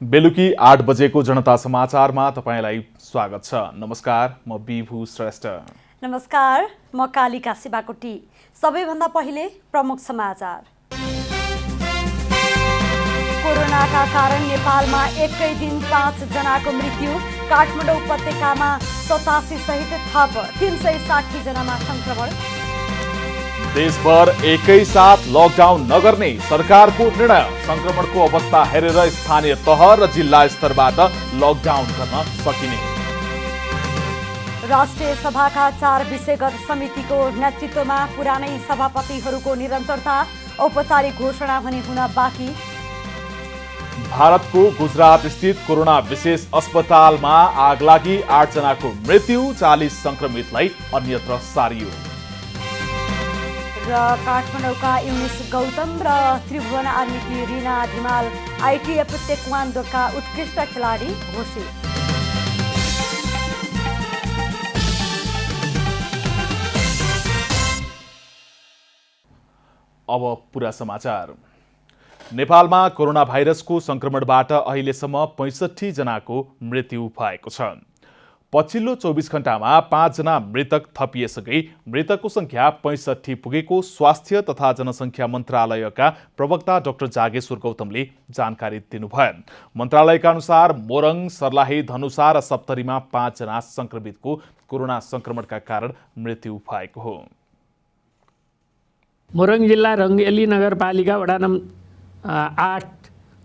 बेलुकी 8 बजेको जनता समाचारमा तपाईलाई स्वागत छ। नमस्कार, म विभु श्रेष्ठ। नमस्कार, म कालिका शिवाकोटी। सबैभन्दा पहिले प्रमुख समाचार। कोरोनाका कारण नेपालमा एकै दिन 5 जनाको मृत्यु। काठमाडौँ उपत्यकामा 87 सहित थप 360 जनामा संक्रमण। देशभर एकै साथ लकडाउन नगर्ने सरकारको निर्णय। संक्रमणको अवस्था हेरेर स्थानीय तह र जिल्ला स्तरबाट लकडाउन गर्न सकिने। राष्ट्रिय सभाका 4 विषयगत समितिको नेतृत्वमा पुरानै सभापतिहरूको निरन्तरता। औपचारिक घोषणा भने हुन बाँकी। भारतको गुजरात स्थित कोरोना विशेष अस्पतालमा आगलागी, 8 जनाको मृत्यु, 40 संक्रमितलाई अन्यत्र सारियो। र काठमाडौँका युनिस गौतम र त्रिभुवन आर्मीकी रिना धिमाल आइटिएफ टेक्वान्डोका उत्कृष्ट खेलाडी घोषित। अब पुरा समाचार। नेपालमा कोरोना भाइरसको संक्रमणबाट अहिलेसम्म 65 जनाको मृत्यु भएको छ। पछिल्लो 24 घण्टामा 5 जना मृतक थपिएसँगै मृतकको संख्या 65 पुगेको स्वास्थ्य तथा जनसंख्या मन्त्रालयका प्रवक्ता डाक्टर जागेश्वर गौतमले जानकारी दिनुभयो। मन्त्रालयका अनुसार मोरङ, सर्लाही, धनुषा र सप्तरीमा 5 जना संक्रमितको कोरोना संक्रमणका कारण मृत्यु भएको हो। मोरङ जिल्ला रङ्गेली नगरपालिका वडा नम्बर 8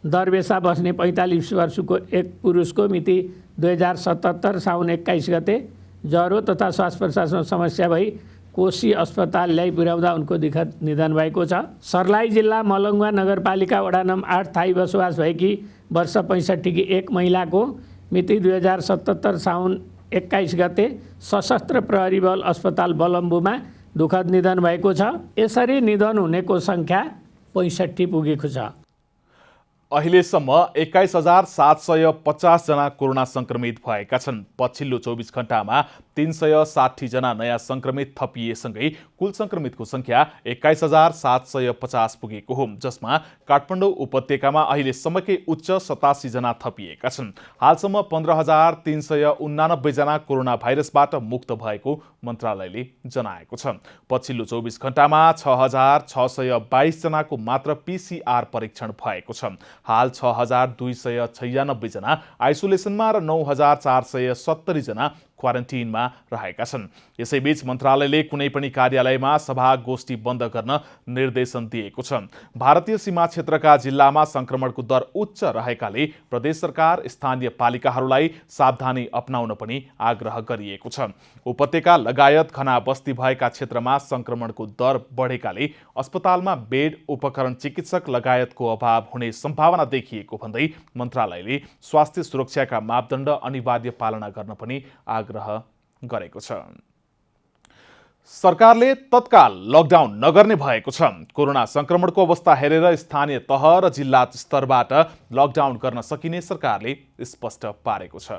दरबेसा बस्ने 45 वर्षको एक पुरुषको मिति 2077 साउन 21 गते ज्वरो तथा श्वास प्रश्वासमा समस्या भई कोशी अस्पताल ल्याइ पुर्याउँदा उनको निधन भएको छ। सर्लाही जिल्ला मलङ्गवा नगरपालिका वडा नम्बर 8 थाई बसोबास भएकी वर्ष 65 की एक महिलाको मिति 2077 साउन 21 गते सशस्त्र प्रहरी बल अस्पताल बलम्बुमा दुःखद निधन भएको छ। यसरी निधन हुनेको संख्या 65 पुगेको छ। अहिलेसम्म 21,750 जना कोरोना संक्रमित भएका छन्। पछिल्लो 24 घण्टामा 360 जना नयाँ संक्रमित थपिएसँगै कुल संक्रमितको संख्या 21,750 पुगेको हो, जसमा काठमाडौँ उपत्यकामा अहिलेसम्मकै उच्च 87 जना थपिएका छन्। हालसम्म 15,389 जना कोरोना भाइरसबाट मुक्त भएको मन्त्रालयले जनाएको छ। पछिल्लो 24 घण्टामा 6,622 जनाको मात्र PCR परीक्षण भएको छ। हाल 6,296 जना आइसोलेसनमा र 9,470 जना क्वारेन्टिनमा रहेका छन्। यसैबीच मन्त्रालयले कुनै पनि कार्यालयमा सभा गोष्ठी बन्द गर्न निर्देशन दिएको छ। भारतीय सीमा क्षेत्रका जिल्लामा संक्रमणको दर उच्च रहेकाले प्रदेश सरकार स्थानीय पालिकाहरूलाई सावधानी अपनाउन पनि आग्रह गरिएको छ। उपत्यका लगायत घना बस्ती भएका क्षेत्रमा संक्रमणको दर बढेकाले अस्पतालमा बेड, उपकरण, चिकित्सक लगायतको अभाव हुने सम्भावना देखिएको भन्दै मन्त्रालयले स्वास्थ्य सुरक्षाका मापदण्ड अनिवार्य पालना गर्न पनि आग्रह गरेको छ। सरकारले तत्काल लकडाउन नगर्ने भएको छ। कोरोना संक्रमणको अवस्था हेरेर स्थानीय तह र जिल्ला स्तरबाट लकडाउन गर्न सकिने सरकारले स्पष्ट पारेको छ।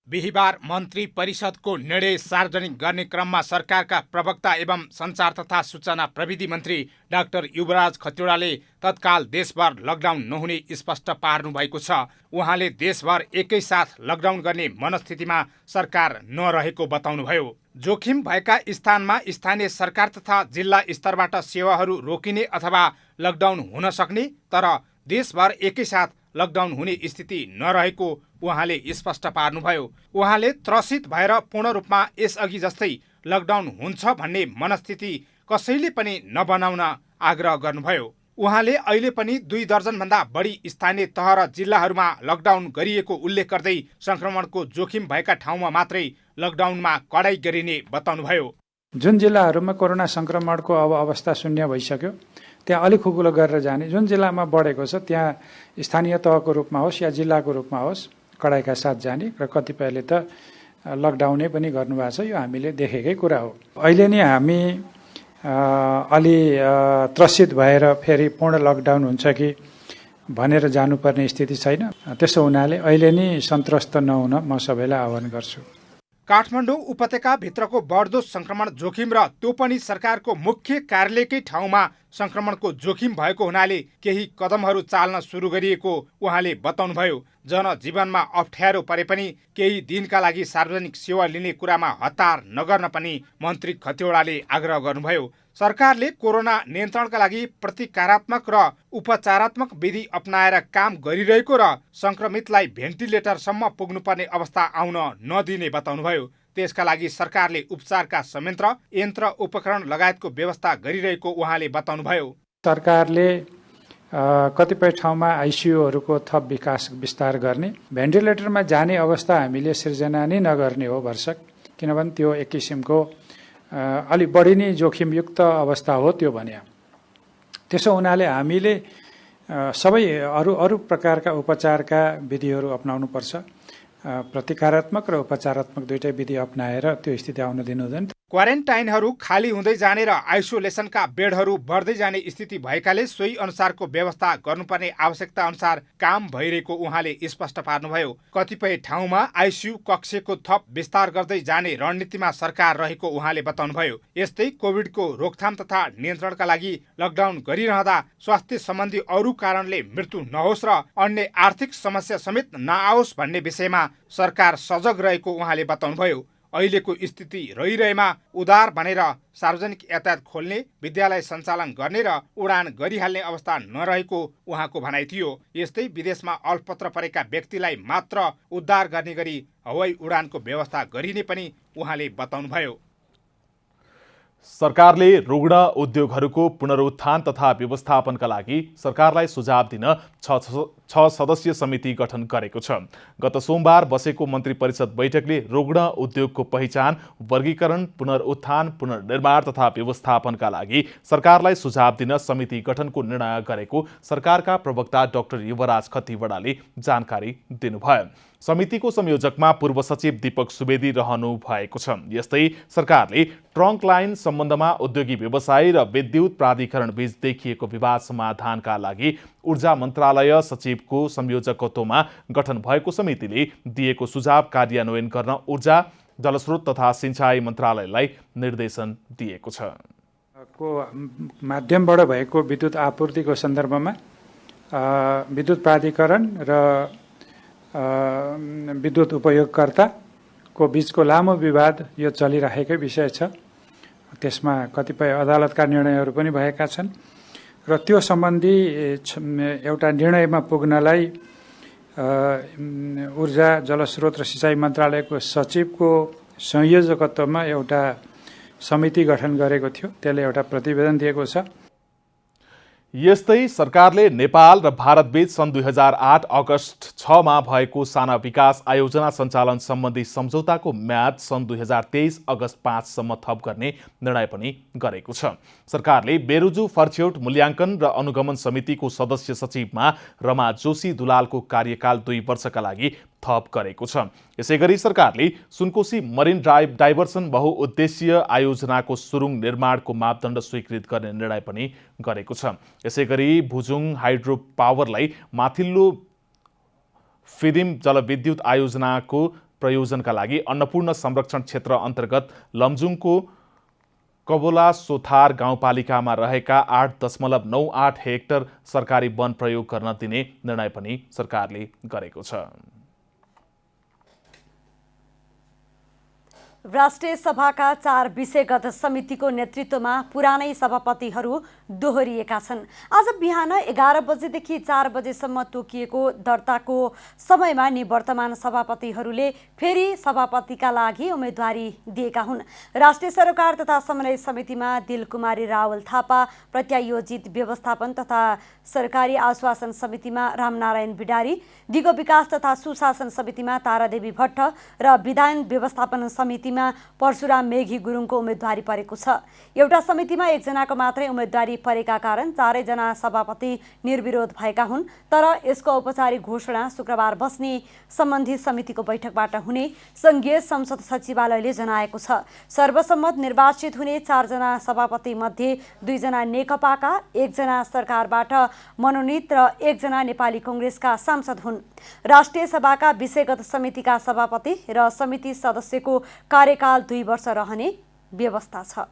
बिहिबार मन्त्री परिषदको निर्णय सार्वजनिक गर्ने क्रममा सरकारका प्रवक्ता एवं सञ्चार तथा सूचना प्रविधि मन्त्री डाक्टर युवराज खतिवडाले तत्काल देशभर लकडाउन नहुने स्पष्ट पार्नु भएको छ। उहाँले देशभर एकैसाथ लकडाउन गर्ने मनस्थितिमा सरकार नरहेको बताउनुभयो। जोखिम भएका स्थानमा स्थानीय सरकार तथा जिल्ला स्तरबाट सेवाहरू रोकिने अथवा लकडाउन हुन सक्ने, तर देशभर एकैसाथ लकडाउन हुने स्थिति नरहेको उहाँले स्पष्ट पार्नुभयो। उहाँले त्रसित भएर पूर्ण रूपमा यसअघि जस्तै लकडाउन हुन्छ भन्ने मनस्थिति कसैले पनि नबनाउन आग्रह गर्नुभयो। उहाँले अहिले पनि 2 दर्जनभन्दा बढी स्थानीय तह र जिल्लाहरूमा लकडाउन गरिएको उल्लेख गर्दै संक्रमणको जोखिम भएका ठाउँमा मात्रै लकडाउनमा कडाई गरिने बताउनुभयो। जुन जिल्लाहरूमा कोरोना संक्रमणको अब अवस्था शून्य भइसक्यो त्यहाँ अलिक खुकुलो गरेर जाने, जुन जिल्लामा बढेको छ त्यहाँ स्थानीय तहको रूपमा होस् या जिल्लाको रूपमा होस् कडाइका साथ जाने र कतिपयले त लकडाउनै पनि गर्नुभएको छ। यो हामीले देखेकै कुरा हो। अहिले नै हामी अलि त्रसित भएर फेरि पूर्ण लकडाउन हुन्छ कि भनेर जानुपर्ने स्थिति छैन। त्यसो हुनाले अहिले नै सन्त्रस्त नहुन म सबैलाई आह्वान गर्छु। काठमाडौँ उपत्यका भित्रको बढ्दो संक्रमण जोखिम र त्यो पनि सरकारको मुख्य कार्यालयकै ठाउँमा संक्रमणको जोखिम भएको हुनाले केही कदमहरू चाल्न सुरु गरिएको उहाँले बताउनुभयो। जनजीवनमा अप्ठ्यारो परे पनि केही दिनका लागि सार्वजनिक सेवा लिने कुरामा हतार नगर्न पनि मन्त्री खतिवडाले आग्रह गर्नुभयो। सरकारले कोरोना नियन्त्रणका लागि प्रतिकारात्मक र उपचारात्मक विधि अपनाएर काम गरिरहेको र संक्रमितलाई भेन्टिलेटरसम्म पुग्नुपर्ने अवस्था आउन नदिने बताउनुभयो। त्यसका लागि सरकारले उपचारका संयन्त्र, यन्त्र, उपकरण लगायतको व्यवस्था गरिरहेको उहाँले बताउनुभयो। सरकारले कतिपय ठाउँमा आइसियुहरूको थप विस्तार गर्ने, भेन्टिलेटरमा जाने अवस्था हामीले सिर्जना नै नगर्ने हो भरसक, किनभने त्यो एक किसिमको अलि बढी नै जोखिमयुक्त अवस्था हो त्यो भने। त्यसो हुनाले हामीले सबै अरू प्रकारका उपचारका विधिहरू अपनाउनुपर्छ। प्रतिकारात्मक र उपचारात्मक दुईटै विधि अपनाएर त्यो स्थिति आउन दिनु हुँदैन। क्वारेन्टाइनहरू खाली हुँदै जाने र आइसोलेसनका बेडहरू बढ्दै जाने स्थिति भएकाले सोही अनुसारको व्यवस्था गर्नुपर्ने आवश्यकता अनुसार काम भइरहेको उहाँले स्पष्ट पार्नुभयो। कतिपय ठाउँमा आइसियु कक्षको थप विस्तार गर्दै जाने रणनीतिमा सरकार रहेको उहाँले बताउनुभयो। यस्तै कोभिडको रोकथाम तथा नियन्त्रणका लागि लकडाउन गरिरहँदा स्वास्थ्य सम्बन्धी अरू कारणले मृत्यु नहोस् र अन्य आर्थिक समस्या समेत नआओस् भन्ने विषयमा सरकार सजग रहेको उहाँले बताउनुभयो। अहिलेको स्थिति रहिरहेमा उदार भनेर सार्वजनिक यातायात खोल्ने, विद्यालय सञ्चालन गर्ने र उडान गरिहाल्ने अवस्था नरहेको उहाँको भनाइ थियो। यस्तै विदेशमा अल्पत्र परेका व्यक्तिलाई मात्र उद्धार गर्ने गरी हवाई उडानको व्यवस्था गरिने पनि उहाँले बताउनुभयो। सरकारले रुग्ण उद्योगहरूको पुनरुत्थान तथा व्यवस्थापनका लागि सरकारलाई सुझाव दिन 6 सदस्यीय समिति गठन गरेको छ। गत सोमबार बसेको मन्त्री परिषद बैठकले रुग्ण उद्योगको पहिचान, वर्गीकरण, पुनरुत्थान, पुनर्निर्माण तथा व्यवस्थापनका लागि सरकारलाई सुझाव दिन समिति गठनको निर्णय गरेको सरकारका प्रवक्ता डाक्टर युवराज खतिवडाले जानकारी दिनुभयो। समितिको संयोजकमा पूर्व सचिव दीपक सुवेदी रहनु भएको छ। यस्तै सरकारले ट्रङ्क लाइन सम्बन्धमा उद्योगी व्यवसायी र विद्युत प्राधिकरण बीच देखिएको विवाद समाधानका लागि ऊर्जा मन्त्रालय सचिवको संयोजकत्वमा गठन भएको समितिले दिएको सुझाव कार्यान्वयन गर्न ऊर्जा, जलस्रोत तथा सिंचाई मन्त्रालयलाई निर्देशन दिएको छ। को माध्यमबाट भएको विद्युत आपूर्तिको सन्दर्भमा विद्युत प्राधिकरण र विद्युत उपयोगकर्ताको बीचको लामो विवाद यो चलिरहेकै विषय छ। त्यसमा कतिपय अदालतका निर्णयहरू पनि भएका छन् र त्यो सम्बन्धी एउटा निर्णयमा पुग्नलाई ऊर्जा, जलस्रोत र सिंचाई मन्त्रालयको सचिवको संयोजकत्वमा एउटा समिति गठन गरेको थियो। त्यसले एउटा प्रतिवेदन दिएको छ। यस्तै सरकारले नेपाल र भारतबीच सन् 2008 अगस्त 6 मा भएको साना विकास आयोजना सञ्चालन सम्बन्धी सम्झौताको म्याद सन् 2023 अगस्त 5 सम्म थप गर्ने निर्णय पनि गरेको छ। सरकारले बेरुजु फर्च्यौट मूल्याङ्कन र अनुगमन समितिको सदस्य सचिवमा रमा जोशी दुलालको कार्यकाल 2 वर्षका लागि थप गरेको छ। यसैगरी सरकारले सुनकोशी मरिन डाइभर्सन बहुउद्देश्यीय आयोजनाको सुरुङ निर्माणको मापदण्ड स्वीकृत गर्ने निर्णय पनि गरेको छ। यसैगरी भुजुङ हाइड्रो पावरलाई माथिल्लो फिदिम जलविद्युत आयोजनाको प्रयोजनका लागि अन्नपूर्ण संरक्षण क्षेत्र अन्तर्गत लमजुङको कबोला सोथार गाउँपालिकामा रहेका 8.98 हेक्टर सरकारी वन प्रयोग गर्न दिने निर्णय पनि सरकारले गरेको छ। राष्ट्रिय सभाका 4 विषयगत समितिको नेतृत्वमा पुरानै सभापतिहरू दोहोरिएका छन्। आज बिहान 11 बजेदेखि 4 बजेसम्म तोकिएको दर्ताको समयमा निवर्तमान सभापतिहरूले फेरि सभापतिका लागि उम्मेदवारी दिएका हुन्। राष्ट्रिय सरोकार तथा समन्वय समितिमा दिलकुमारी रावल थापा, प्रत्यायोजित व्यवस्थापन तथा सरकारी आश्वासन समितिमा रामनारायण बिडारी, दिगो विकास तथा सुशासन समितिमा तारादेवी भट्ट र विधान व्यवस्थापन समितिमा परशुराम मेघी गुरुङको उम्मेदवारी परेको छ। एउटा समितिमा 1 जनाको मात्रै उम्मेदवारी परेका कारण 4 जना सभापति निर्विरोध भएका हुन्। तर यसको औपचारिक घोषणा शुक्रबार बस्ने सम्बन्धित समितिको बैठकबाट हुने संघीय संसद सचिवालयले जनाएको छ। सर्वसम्मत निर्वाचित हुने 4 जना सभापति मध्ये 2 जना नेकपाका, 1 जना सरकारबाट मनोनित र 1 जना नेपाली कांग्रेसका सांसद हुन्। राष्ट्रिय सभाका विषयगत समितिका सभापति र समिति सदस्यको कार्यकाल 2 वर्ष रहने व्यवस्था छ।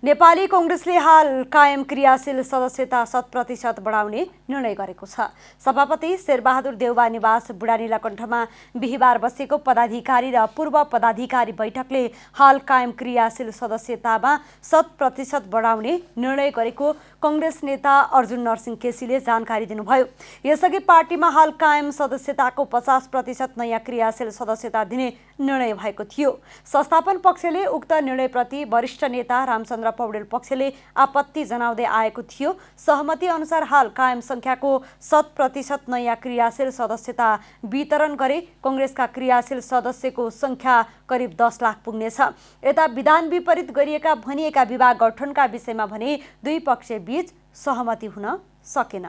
नेपाली कङ्ग्रेसले हाल कायम क्रियाशील सदस्यता 100% बढाउने निर्णय गरेको छ। सभापति शेरबहादुर देउवा निवास बुढानीलकण्ठमा बिहिबार बसेको पदाधिकारी र पूर्व पदाधिकारी बैठकले हाल कायम क्रियाशील सदस्यतामा 100% बढाउने निर्णय गरेको कङ्ग्रेस नेता अर्जुन नरसिंह केसीले जानकारी दिनुभयो। यसअघि पार्टीमा हाल कायम सदस्यताको 50% नयाँ क्रियाशील सदस्यता दिने निर्णय भएको थियो। संस्थापन पक्षले उक्त निर्णयप्रति वरिष्ठ नेता रामचन्द्र पौडेल पक्षले आपत्ति जनाउँदै आएको थियो। सहमति अनुसार हाल कायम संख्याको 100% नयाँ क्रियाशील सदस्यता वितरण गरे कङ्ग्रेसका क्रियाशील सदस्यको संख्या करिब 10 लाख पुग्नेछ। यता विधान विपरीत गरिएका भनिएका विभाग गठनका विषयमा भने दुई पक्ष बीच सहमति हुन सकेन।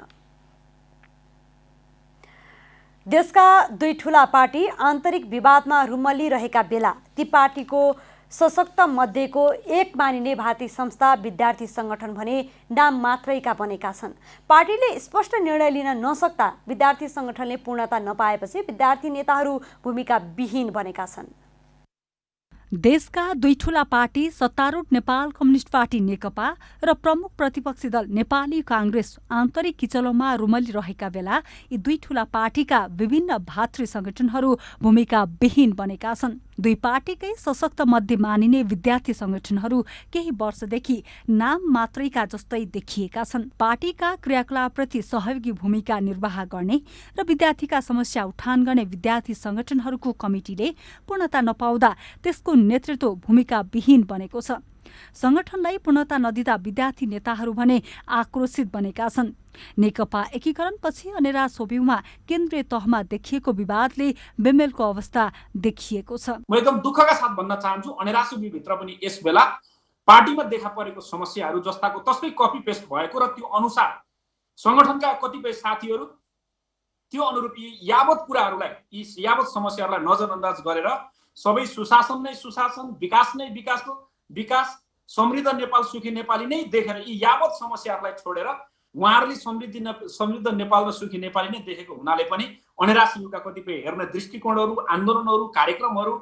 देशका दुई ठूला पार्टी आन्तरिक विवादमा रुमल्लिरहेका बेला ती पार्टीको सशक्त मध्येको एक मानिने भारतीय संस्था विद्यार्थी संगठन भने नाम मात्रैका बनेका छन्। पार्टीले स्पष्ट निर्णय लिन नसक्दा विद्यार्थी संगठनले पूर्णता नपाएपछि विद्यार्थी नेताहरू भूमिका विहीन बनेका छन्। देशका दुई ठूला पार्टी सत्तारूढ नेपाल कम्युनिस्ट पार्टी नेकपा र प्रमुख प्रतिपक्षी दल नेपाली कांग्रेस आन्तरिक किचलोमा रुमल्लिरहेका बेला यी दुई ठूला पार्टीका विभिन्न भातृ संगठनहरू भूमिका विहीन बनेका छन्। दुई पार्टीकै सशक्त मध्य मानिने विद्यार्थी संगठनहरू केही वर्षदेखि नाम मात्रैका जस्तै देखिएका छन्। पार्टीका क्रियाकलापप्रति सहयोगी भूमिका निर्वाह गर्ने र विद्यार्थीका समस्या उठान गर्ने विद्यार्थी संगठनहरूको कमिटीले पूर्णता नपाउँदा त्यसको नेतृत्व भूमिका विहीन बनेको छ। संगठनलाई पूर्णता नदिँदा विद्यार्थी नेताहरू भने आक्रोशित बनेका छन्। नेकपा एकीकरणपछि अनेरा सोब्यूमा केन्द्रीय तहमा देखिएको विवादले बेमेलको अवस्था देखिएको छ। म एकदम दुःखका साथ भन्न चाहन्छु अनेरा सोब्यूभित्र पनि यस बेला पार्टीमा देखा परेको समस्याहरू जस्ताको तस्तै कपी पेस्ट भएको र त्यो अनुसार संगठनका कतिपय साथीहरू त्यो अनुरूप यावत कुराहरूलाई यी यावत समस्याहरूलाई नजरअन्दाज गरेर सबै सुशासन नै सुशासन, विकास नै विकास हो, विकास समृद्ध नेपाल सुखी नेपाली नै देखेर यी यावत समस्याहरूलाई छोडेर उहाँहरूले समृद्ध नेपाल र सुखी नेपाली नै देखेको हुनाले पनि अनेरा सिंहका कतिपय हेर्ने दृष्टिकोणहरू, आन्दोलनहरू, कार्यक्रमहरू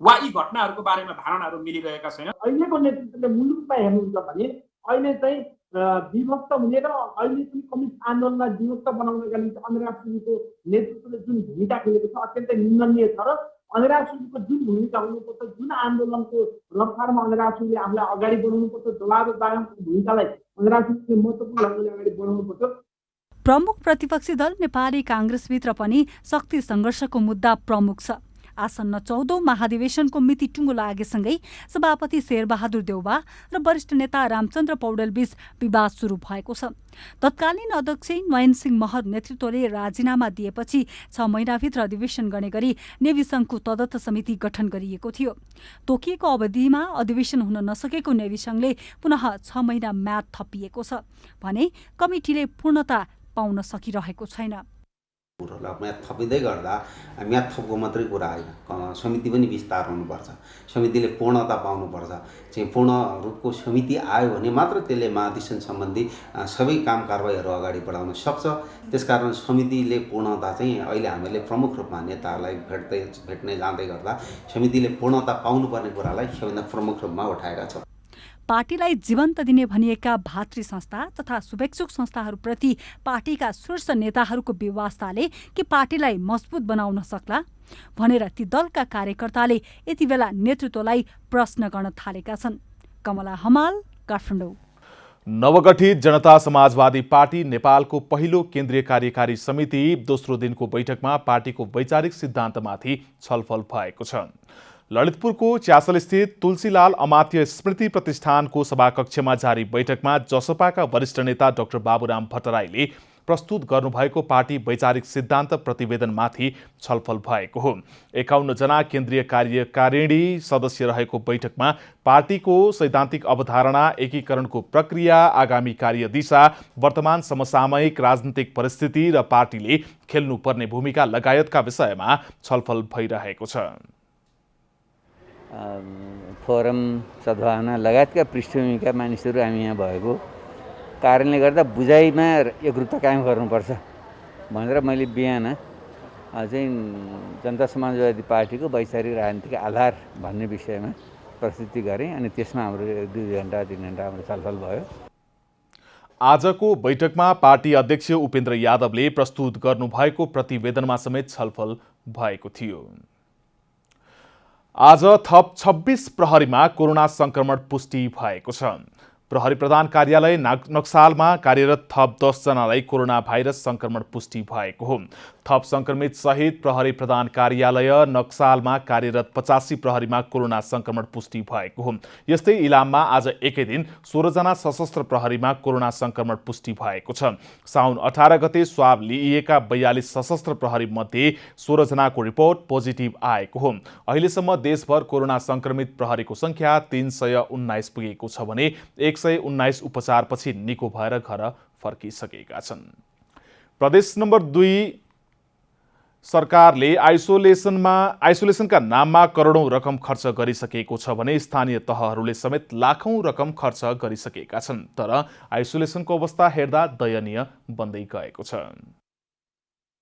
वा यी घटनाहरूको बारेमा धारणाहरू मिलिरहेका छैनन्। अहिलेको नेतृत्वले मुलुकमा हेर्नुहुन्छ भने अहिले चाहिँ विभक्त हुने र अहिले पनि कम्युनिस्ट आन्दोलनलाई विभक्त बनाउनका निम्ति अनेरा सिंहको नेतृत्वले जुन भूमिका खेलेको छ अत्यन्तै निन्दनीय छ र अनेरा सिंहको जुन भूमिका हुनुपर्छ, जुन आन्दोलनको रफ्तारमा अनेरा सिंहले आफूलाई अगाडि बढाउनुपर्छ, जवाबदारीको भूमिकालाई अनेरा सिंहले महत्त्वपूर्ण ढङ्गले अगाडि बढाउनुपर्छ। प्रमुख प्रतिपक्षी दल नेपाली कांग्रेसभित्र पनि शक्ति सङ्घर्षको मुद्दा प्रमुख छ। आसन्न 14औं महाधिवेशनको मिति टुङ्गो लागेसँगै सभापति शेरबहादुर देउवा र वरिष्ठ नेता रामचन्द्र पौडेल बीच विवाद सुरु भएको छ। तत्कालीन अध्यक्ष नयनसिंह महर नेतृत्वले राजीनामा दिएपछि 6 महिनाभित्र अधिवेशन गर्ने गरी नेवी सङ्घको तदर्थ समिति गठन गरिएको थियो। तोकिएको अवधिमा अधिवेशन हुन नसकेको नेवी सङ्घले पुनः 6 महिना म्याद थपिएको छ भने कमिटीले पूर्णता पाउन सकिरहेको छैन। म्याद थपिँदै गर्दा म्याद थपको मात्रै कुरा होइन, समिति पनि विस्तार हुनुपर्छ, समितिले पूर्णता पाउनुपर्छ। चाहिँ पूर्ण रूपको समिति आयो भने मात्र त्यसले महाधिवेशन सम्बन्धी सबै काम कारबाहीहरू अगाडि बढाउन सक्छ। त्यसकारण समितिले पूर्णता चाहिँ अहिले हामीले प्रमुख रूपमा नेताहरूलाई भेट्ने जाँदै गर्दा समितिले पूर्णता पाउनुपर्ने कुरालाई सबैभन्दा प्रमुख रूपमा उठाएका छौँ। पार्टीलाई जीवन्त दिने भनिएका भातृ संस्था तथा शुभेच्छुक संस्थाहरूप्रति पार्टीका शीर्ष नेताहरूको व्यवस्थाले के पार्टीलाई मजबुत बनाउन सक्ला भनेर ती दलका कार्यकर्ताले यति बेला नेतृत्वलाई प्रश्न गर्न थालेका छन्। कमला हमाल, काठमाडौँ। नवगठित जनता समाजवादी पार्टी नेपालको पहिलो केन्द्रीय कार्यकारी समिति दोस्रो दिनको बैठकमा पार्टीको वैचारिक सिद्धान्तमाथि छलफल भएको छ। ललितपुरको च्यासल स्थित तुलसीलाल अमात्य स्मृति प्रतिष्ठानको सभाकक्षमा जारी बैठकमा जसपाका वरिष्ठ नेता डाक्टर बाबुराम भट्टराईले प्रस्तुत गर्नुभएको पार्टी वैचारिक सिद्धान्त प्रतिवेदनमाथि छलफल भएको हो। 51 जना केन्द्रीय कार्यकारिणी सदस्य रहेको बैठकमा पार्टीको सैद्धान्तिक अवधारणा, एकीकरणको प्रक्रिया, आगामी कार्यदिशा, वर्तमान समसामयिक राजनीतिक परिस्थिति र पार्टीले खेल्नुपर्ने भूमिका लगायतका विषयमा छलफल भइरहेको छ। फोरम सद्भावना लगायतका पृष्ठभूमिका मानिसहरू हामी यहाँ भएको कारणले गर्दा बुझाइमा एकरूपता कायम गर्नुपर्छ भनेर मैले बिहान चाहिँ जनता समाजवादी पार्टीको वैचारिक राजनीतिक आधार भन्ने विषयमा प्रस्तुति गरेँ अनि त्यसमा हाम्रो 2 घन्टा 3 घन्टा हाम्रो छलफल भयो। आजको बैठकमा पार्टी अध्यक्ष उपेन्द्र यादवले प्रस्तुत गर्नुभएको प्रतिवेदनमा समेत छलफल भएको थियो। आज थप 26 प्रहरीमा कोरोना संक्रमण पुष्टि भएको छ। प्रहरी प्रधान कार्यालय नक्सालमा कार्यरत थप 10 जनालाई कोरोना भाइरस संक्रमण पुष्टि भएको हो। थप संक्रमित सहित प्रहरी प्रधान कार्यालय नक्सालमा कार्यरत 85 प्रहरीमा कोरोना संक्रमण पुष्टि भएको हो। यस्तै इलाममा आज एकै दिन 16 जना सशस्त्र प्रहरीमा कोरोना संक्रमण पुष्टि भएको छ। साउन 18 गते स्वाब लिइएका 42 सशस्त्र प्रहरी मध्ये 16 जनाको रिपोर्ट पोजिटिभ आएको हो। अहिलेसम्म देशभर कोरोना संक्रमित प्रहरीको संख्या 319 पुगेको छ भने 119 उपचारपछि निको भएर घर फर्किसकेका छन्। प्रदेश नम्बर 2 सरकारले आइसोलेसनका नाममा करोडौं रकम खर्च गरिसकेको छ भने स्थानीय तहहरूले समेत लाखौं रकम खर्च गरिसकेका छन्। तर आइसोलेसनको अवस्था हेर्दा दयनीय बन्दै गएको छ।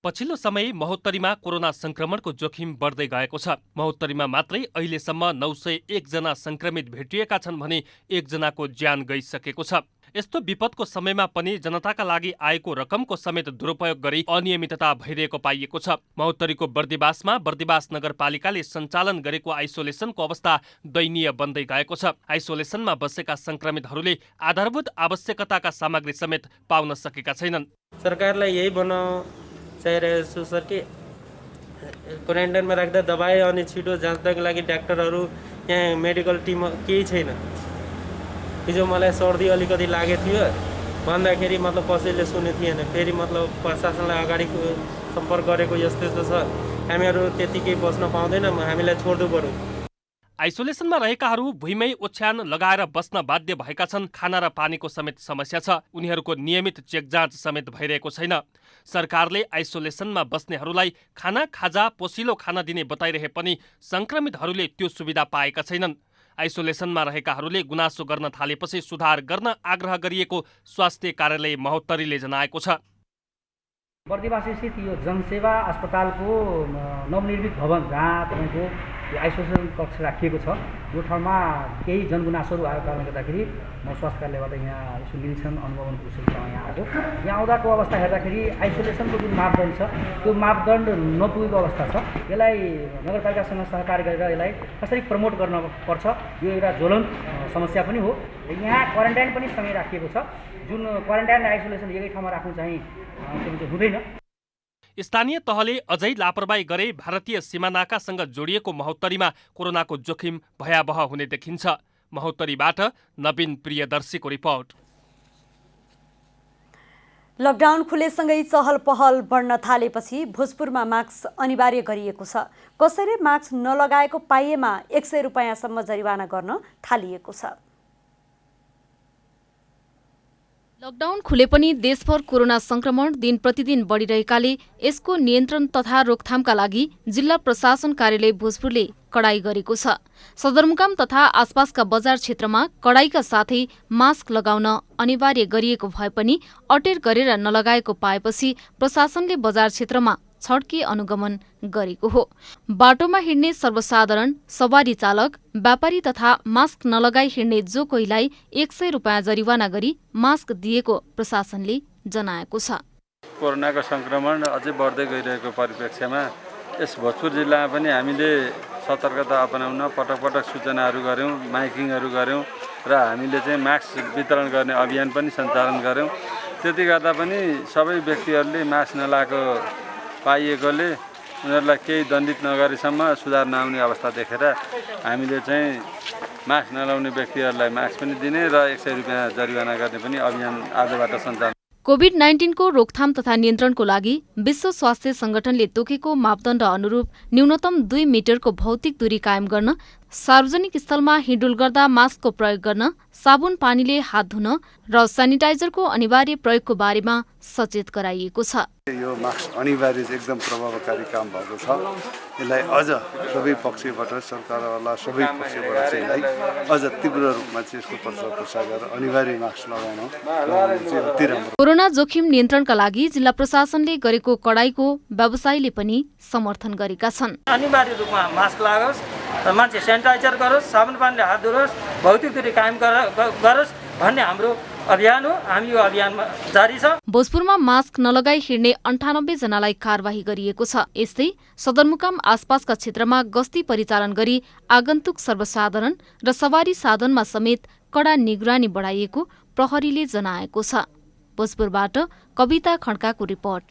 पछिल्लो समय महोत्तरीमा कोरोना संक्रमणको जोखिम बढ्दै गएको छ। महोत्तरीमा मात्रै अहिलेसम्म 901 जना संक्रमित भेटिएका छन् भने 1 जनाको ज्यान गइसकेको छ। यस्तो विपदको समयमा पनि जनताका लागि आएको रकमको समेत दुरुपयोग गरी अनियमितता भइरहेको पाइएको छ। महोत्तरीको बर्दिवासमा बर्दिवास नगरपालिकाले सञ्चालन गरेको आइसोलेसनको अवस्था दयनीय बन्दै गएको छ। आइसोलेसनमा बसेका संक्रमितहरूले आधारभूत आवश्यकताका सामग्री समेत पाउन सकेका छैनन्। सरकारलाई यही भन्न चाहिरहेको छु सर कि क्वारेन्टाइनमा राख्दा दबाई अनि छिटो जाँच्नको लागि डाक्टरहरू यहाँ मेडिकल टिम केही छैन। हिजो मलाई सर्दी अलिकति लागेको थियो भन्दाखेरि मतलब कसैले सुनेको थिएन। फेरि मतलब प्रशासनलाई अगाडि सम्पर्क गरेको यस्तो छ, हामीहरू त्यतिकै बस्न पाउँदैन, हामीलाई छोड्नु पर्यो। आइसोलेसनमा रहेकाहरू भुइँमै ओछ्यान लगाएर बस्न बाध्य भएका छन्। खाना र पानीको समेत समस्या छ। उनीहरूको नियमित चेक जाँच समेत भइरहेको छैन। सरकारले आइसोलेसनमा बस्नेहरूलाई खाना खाजा पोसिलो खाना दिने बताइरहे पनि संक्रमितहरूले त्यो सुविधा पाएका छैनन्। आइसोलेसनमा रहेकाहरूले गुनासो गर्न थालेपछि सुधार गर्न आग्रह गरिएको स्वास्थ्य कार्यालय महोत्तरीले जनाएको छ। बर्दिवास स्थित यो जनसेवा अस्पतालको नवनिर्मित भवन जहाँ तपाईँको यो आइसोलेसन कक्ष राखिएको छ, यो ठाउँमा केही जनगुनासोहरू आएको कारणले गर्दाखेरि म स्वास्थ्य कार्यालयबाट यहाँ यसो निरीक्षण अनुगमनको उद्देश्यमा यहाँ आएको। यहाँ आउँदाको अवस्था हेर्दाखेरि आइसोलेसनको जुन मापदण्ड छ त्यो मापदण्ड नपुगेको अवस्था छ। यसलाई नगरपालिकासँग सहकार गरेर यसलाई कसरी प्रमोट गर्न पर्छ, यो एउटा ज्वलन्त समस्या पनि हो। यहाँ क्वारेन्टाइन पनि समय राखिएको छ, जुन क्वारेन्टाइन र आइसोलेसन एकै ठाउँमा राख्नु चाहिँ हुँदैन। स्थानीय तहले अझै लापरवाही गरे भारतीय सीमानाकासँग जोडिएको महोत्तरीमा कोरोनाको जोखिम भयावह हुने देखिन्छ। महोत्तरीबाट नवीन प्रियदर्शीको रिपोर्ट। लकडाउन खुलेसँगै चहल पहल बढ्न थालेपछि भोजपुरमा मास्क अनिवार्य गरिएको छ। कसैले मास्क नलगाएको पाइएमा 100 रुपैयाँसम्म जरिवाना गर्न थालिएको छ। लकडाउन खुले पनि देशभर कोरोना संक्रमण दिन प्रतिदिन बढिरहेकाले यसको नियन्त्रण तथा रोकथामका लागि जिल्ला प्रशासन कार्यालय भोजपुरले कडाई गरेको छ। सदरमुकाम तथा आसपासका बजार क्षेत्रमा कडाईका साथै मास्क लगाउन अनिवार्य गरिएको भए पनि अटेर गरेर नलगाएको पाएपछि प्रशासनले बजार क्षेत्रमा छड्के अनुगमन गरेको हो। बाटोमा हिँड्ने सर्वसाधारण, सवारी चालक, व्यापारी तथा मास्क नलगाई हिँड्ने जो कोहीलाई 100 रुपैयाँ जरिवाना गरी मास्क दिएको प्रशासनले जनाएको छ। कोरोनाको संक्रमण अझै बढ्दै गइरहेको परिप्रेक्ष्यमा यस भोजपुर जिल्लामा पनि हामीले सतर्कता अपनाउन पटक पटक सूचनाहरू गऱ्यौँ, माइकिङहरू गऱ्यौँ र हामीले चाहिँ मास्क वितरण गर्ने अभियान पनि सञ्चालन गऱ्यौँ। त्यति गर्दा पनि सबै व्यक्तिहरूले मास्क नलाएको पाइएकोले उनीहरूलाई केही दण्डित नगरेसम्म सुधार नआउने अवस्था देखेर हामीले चाहिँ मास्क नलाउने व्यक्तिहरूलाई मास्क पनि दिने र 100 रुपैयाँ जरिवाना गर्ने पनि अभियान आजबाट सञ्चालन। कोभिड-19 को रोकथाम तथा नियन्त्रणको लागि विश्व स्वास्थ्य संगठनले तोकेको मापदण्ड अनुरूप न्यूनतम 2 मिटरको भौतिक दूरी कायम गर्न, सार्वजनिक स्थलमा हिँडुल गर्दा मास्कको प्रयोग गर्न, साबुन पानीले हात धुन र सेनिटाइजरको अनिवार्य प्रयोगको बारेमा सचेत गराइएको छ। यो मास्क अनिवार्य एकदम प्रभावकारी काम भएको छ। यसलाई अझ सबै पक्षबाट सरकारवाला सबै पक्षबाट चाहिँ यसलाई अझ तीव्र रूपमा चाहिँ यसको प्रचार प्रसार गरेर अनिवार्य मास्क लगाउन चाहिँ अति राम्रो। कोरोना जोखिम नियन्त्रणका लागि जिल्ला प्रशासनले गरेको कडाईको व्यवसायीले पनि समर्थन गरेका छन्। अनिवार्य रूपमा मास्क लगाओस् र मान्छे सेनिटाइजर गरोस्, साबुन पानीले हात धुलोस्, भौतिक दूरी कायम गरोस् भन्ने हाम्रो अभियान हो। हामी यो अभियानमा जारी छ। भोजपुरमा मास्क नलगाई हिँड्ने 98 जनालाई कारबाही गरिएको छ। यस्तै सदरमुकाम आसपासका क्षेत्रमा गस्ती परिचालन गरी आगन्तुक सर्वसाधारण र सवारी साधनमा समेत कडा निगरानी बढाइएको प्रहरीले जनाएको छ। भोजपुरबाट कविता खड्काको रिपोर्ट।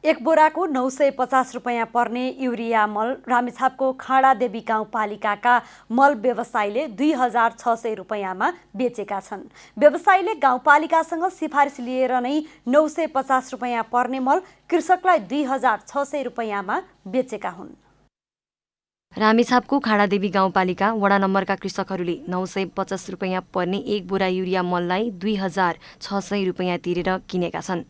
एक बोराको 950 रुपैयाँ पर्ने युरिया मल रामेछापको खाँडादेवी गाउँपालिकाका मल व्यवसायीले 2600 रुपैयाँमा बेचेका छन्। व्यवसायीले गाउँपालिकासँग सिफारिस लिएर नै 950 रुपैयाँ पर्ने मल कृषकलाई 2600 रुपैयाँमा बेचेका हुन्। रामेछापको खाँडादेवी गाउँपालिका वडा नम्बरका कृषकहरूले 950 रुपैयाँ पर्ने एक बोरा युरिया मललाई 2600 रुपैयाँ तिरेर किनेका छन्।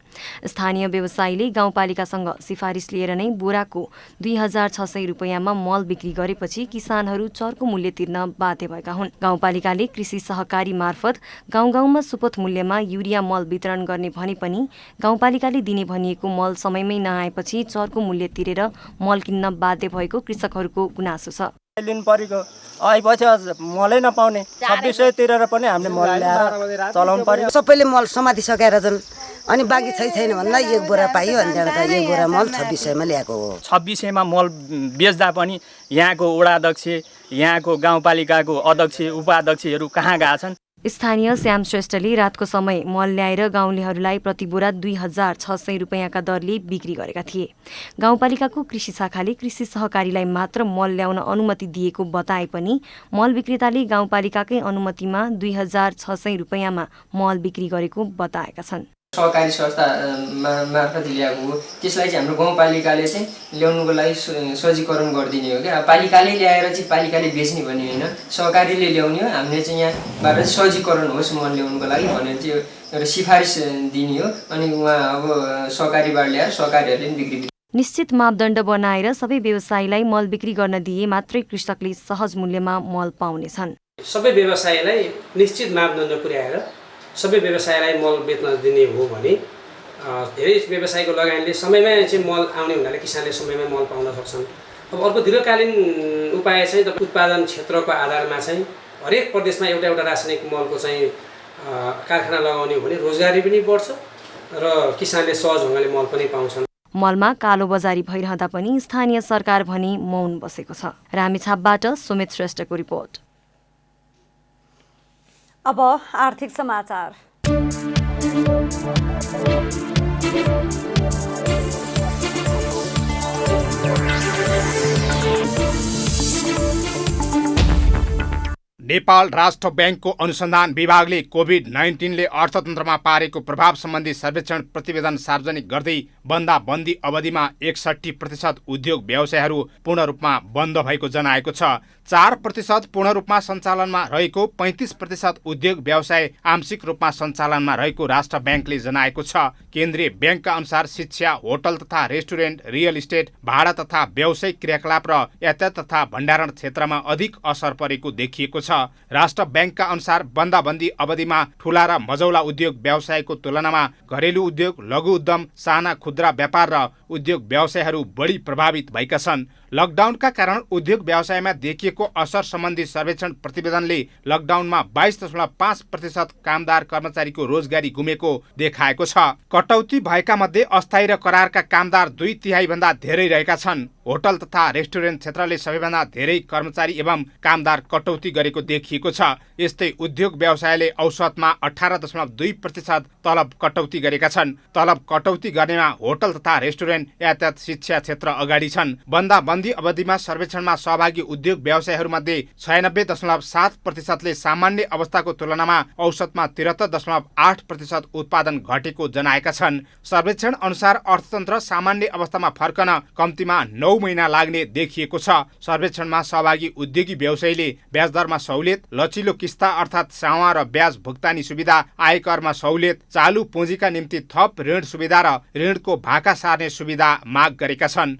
स्थानीय व्यवसायीले गाउँपालिकासँग सिफारिस लिएर नै बोराको 2600 रुपैयाँमा मल बिक्री गरेपछि किसानहरू चर्को मूल्य तिर्न बाध्य भएका हुन्। गाउँपालिकाले कृषि सहकारी मार्फत गाउँ गाउँमा सुपथ मूल्यमा युरिया मल वितरण गर्ने भने पनि गाउँपालिकाले दिने भनिएको मल समयमै नआएपछि चर्को मूल्य तिरेर मल किन्न बाध्य भएको कृषकहरूको लिनु परेको आएपछि मलै नपाउने 2600 तिरेर पनि हामीले मल ल्याएर चलाउनु पर्यो। सबैले मल समातिसकेर छन् अनि बाँकी छैन भन्दा एक बोरा पाइयो अनि त्यहाँबाट एक बोरा मल 2600 मा ल्याएको हो। 2600 मा मल बेच्दा पनि यहाँको वडा अध्यक्ष, यहाँको गाउँपालिकाको अध्यक्ष, उपाध्यक्षहरू कहाँ गएका छन्? स्थानीय श्याम श्रेष्ठले रातको समय मल ल्याएर गाउँलेहरूलाई प्रति बोरा 2600 रुपैयाँका दरले बिक्री गरेका थिए। गाउँपालिकाको कृषि शाखाले कृषि सहकारीलाई मात्र मल ल्याउन अनुमति दिएको बताए पनि मल विक्रेताले गाउँपालिकाकै अनुमतिमा 2600 रुपैयाँमा मल बिक्री गरेको बताएका छन्। सहकारी संस्था मार्फत ल्याएको हो, त्यसलाई चाहिँ हाम्रो गाउँपालिकाले चाहिँ ल्याउनुको लागि सजीकरण गरिदिने हो क्या। पालिकाले ल्याएर चाहिँ पालिकाले बेच्ने भन्ने होइन, सहकारीले ल्याउने हो। हामीले चाहिँ यहाँबाट सजीकरण होस् मल ल्याउनुको लागि भनेर चाहिँ एउटा सिफारिस दिने हो। अनि उहाँ अब सहकारीबाट ल्याएर सहकारीहरूले पनि बिक्री। निश्चित मापदण्ड बनाएर सबै व्यवसायीलाई मल बिक्री गर्न दिए मात्रै कृषकले सहज मूल्यमा मल पाउनेछन्। सबै व्यवसायीलाई निश्चित मापदण्ड पुर्याएर सबै व्यवसायलाई मल बेच्न दिने हो भने धेरै व्यवसायको लगानीले समयमै चाहिँ मल आउने हुनाले किसानले समयमै मल पाउन सक्छन्। अब अर्को दीर्घकालीन उपाय चाहिँ उत्पादन क्षेत्रको आधारमा चाहिँ हरेक प्रदेशमा एउटा एउटा रासायनिक मलको चाहिँ कारखाना लगाउने हो भने रोजगारी पनि बढ्छ र किसानले सहज ढङ्गले मल पनि पाउँछन्। मलमा कालो बजारी भइरहँदा पनि स्थानीय सरकार भने मौन बसेको छ। रामेछापबाट सुमित श्रेष्ठको रिपोर्ट। अब आर्थिक समाचार। नेपाल राष्ट्र ब्याङ्कको अनुसन्धान विभागले कोभिड-19ले अर्थतन्त्रमा पारेको प्रभाव सम्बन्धी सर्वेक्षण प्रतिवेदन सार्वजनिक गर्दै बन्दाबन्दी अवधिमा 61% उद्योग व्यवसायहरू पूर्ण रूपमा बन्द भएको जनाएको छ। 4% पूर्ण रूपमा सञ्चालनमा रहेको, 35% उद्योग व्यवसाय आंशिक रूपमा सञ्चालनमा रहेको राष्ट्र ब्याङ्कले जनाएको छ। केन्द्रीय ब्याङ्कका अनुसार शिक्षा, होटल तथा रेस्टुरेन्ट, रियल इस्टेट, भाडा तथा व्यावसायिक क्रियाकलाप र यातायात तथा भण्डारण क्षेत्रमा अधिक असर परेको देखिएको छ। राष्ट्र ब्याङ्कका अनुसार बन्दाबन्दी अवधिमा ठूला र मझौला उद्योग व्यवसायको तुलनामा घरेलु उद्योग, लघु उद्यम, साना खुद्रा व्यापार र उद्योग व्यवसायहरू बढी प्रभावित भएका छन्। लकडाउनका कारण उद्योग व्यवसायमा देखिएको असर सम्बन्धी सर्वेक्षण प्रतिवेदनले लकडाउनमा 22.5% कामदार कर्मचारीको रोजगारी गुमेको देखाएको छ। कटौती भएका मध्ये अस्थायी र करारका कामदार 2/3 भन्दा धेरै रहेका छन्। होटल तथा रेस्टुरेन्ट क्षेत्रले सबैभन्दा धेरै कर्मचारी एवं कामदार कटौती गरेको देखिएको छ। यस्तै उद्योग व्यवसायले औसतमा 18.2% तलब कटौती गरेका छन्। तलब कटौती गर्नेमा होटल तथा रेस्टुरेन्ट, यातायात, शिक्षा क्षेत्र अगाडि छन्। बन्दाबन्दी अवधिमा सर्वेक्षणमा सहभागी उद्योग व्यवसायहरूमध्ये 96.7%ले सामान्य अवस्थाको तुलनामा औसतमा 73.8% उत्पादन घटेको जनाएका छन्। सर्वेक्षण अनुसार अर्थतन्त्र सामान्य अवस्थामा फर्कन कम्तीमा 9 महिना लाग्ने देखिएको छ। सर्वेक्षणमा सहभागी उद्योगी व्यवसायीले ब्याज दरमा सहुलियत, लचिलो किस्ता अर्थात् सावा र ब्याज भुक्तानी सुविधा, आयकरमा सहुलियत, चालु पुँजीका निम्ति थप ऋण सुविधा र ऋणको भाका सार्ने सुविधा माग गरेका छन्।